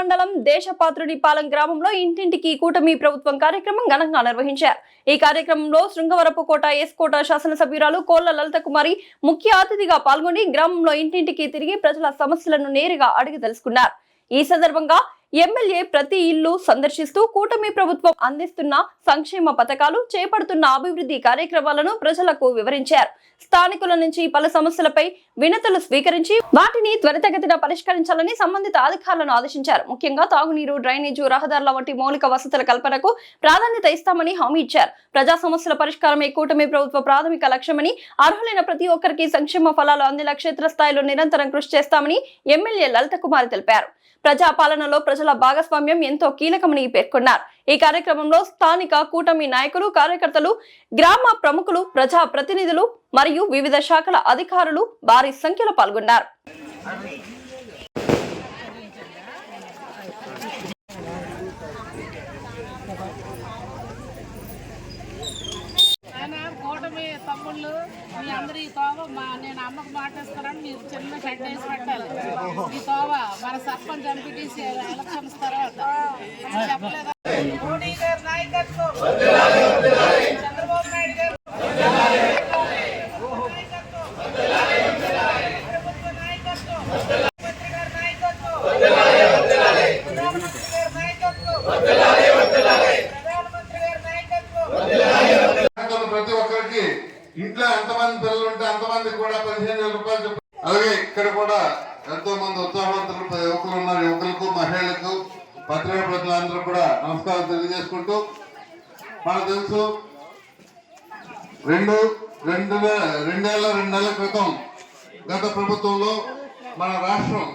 మండలం దేశపాత్రుడిపాలెం గ్రామంలో ఇంటింటికి కూటమి ప్రభుత్వం కార్యక్రమం ఘనంగా నిర్వహించారు. ఈ కార్యక్రమంలో శృంగవరపుకోట ఎస్కోట శాసనసభ్యురాలు కోళ్ల లలిత కుమారి ముఖ్య అతిథిగా పాల్గొని గ్రామంలో ఇంటింటికి తిరిగి ప్రజల సమస్యలను నేరుగా అడిగి తెలుసుకున్నారు. ఈ సందర్భంగా ఎమ్మెల్యే ప్రతి ఇల్లు సందర్శిస్తూ కూటమి ప్రభుత్వం అందిస్తున్న సంక్షేమ పథకాలు, చేపడుతున్న అభివృద్ధి కార్యక్రమాలను ప్రజలకు వివరించారు. స్థానికుల నుంచి పలు సమస్యలపై వినతులు స్వీకరించి వాటిని త్వరితగతిన పరిష్కరించాలని సంబంధిత అధికారులను ఆదేశించారు. ముఖ్యంగా తాగునీరు, డ్రైనేజు, రహదారుల వంటి మౌలిక వసతుల కల్పనకు ప్రాధాన్యత ఇస్తామని హామీ ఇచ్చారు. ప్రజా సమస్యల పరిష్కారమే కూటమి ప్రభుత్వ ప్రాథమిక లక్ష్యమని, అర్హులైన ప్రతి ఒక్కరికి సంక్షేమ ఫలాలు అందేలా క్షేత్రస్థాయిలో నిరంతరం కృషి చేస్తామని ఎమ్మెల్యే లలిత కుమారి తెలిపారు. ప్రజాపాలనలో ప్రజల భాగస్వామ్యం ఎంతో కీలకమని పేర్కొన్నారు. ఈ కార్యక్రమంలో స్థానిక కూటమి నాయకులు, కార్యకర్తలు, గ్రామ ప్రముఖులు, ప్రజా ప్రతినిధులు మరియు వివిధ శాఖల అధికారులు భారీ సంఖ్యలో పాల్గొన్నారు. కూటమి తమ్ముళ్ళు మీ అందరూ ఈ తోవ నేను అమ్మకు మాటేస్తానని మీరు చిన్న షెడ్ వేసి పెట్టాలి. ఈ తోవ మన సర్పంచ్ ఎంపీటీసీ ఎలక్షన్స్ తర్వాత చెప్పలేదా? మోడీ గారి నాయకత్వం, చంద్రబాబు నాయుడు గారు ప్రభుత్వ నాయకత్వం, ముఖ్యమంత్రి గారి నాయకత్వం, ప్రధానమంత్రి గారి నాయకత్వం, ప్రధానమంత్రి గారి నాయకత్వం. ప్రతి ఒక్కరికి ఇంట్లో ఎంతమంది పిల్లలు ఉంటే అంతమందికి కూడా 15,000 రూపాయలు చెప్పి, అలాగే ఇక్కడ కూడా ఎంతో మంది ఉత్సాహవంతులు యువకులు ఉన్నారు. యువకులకు, మహిళలకు, పత్రికా ప్రజలందరూ కూడా నమస్కారం తెలియజేసుకుంటూ, మనకు తెలుసు 2 నెలల క్రితం గత ప్రభుత్వంలో మన రాష్ట్రం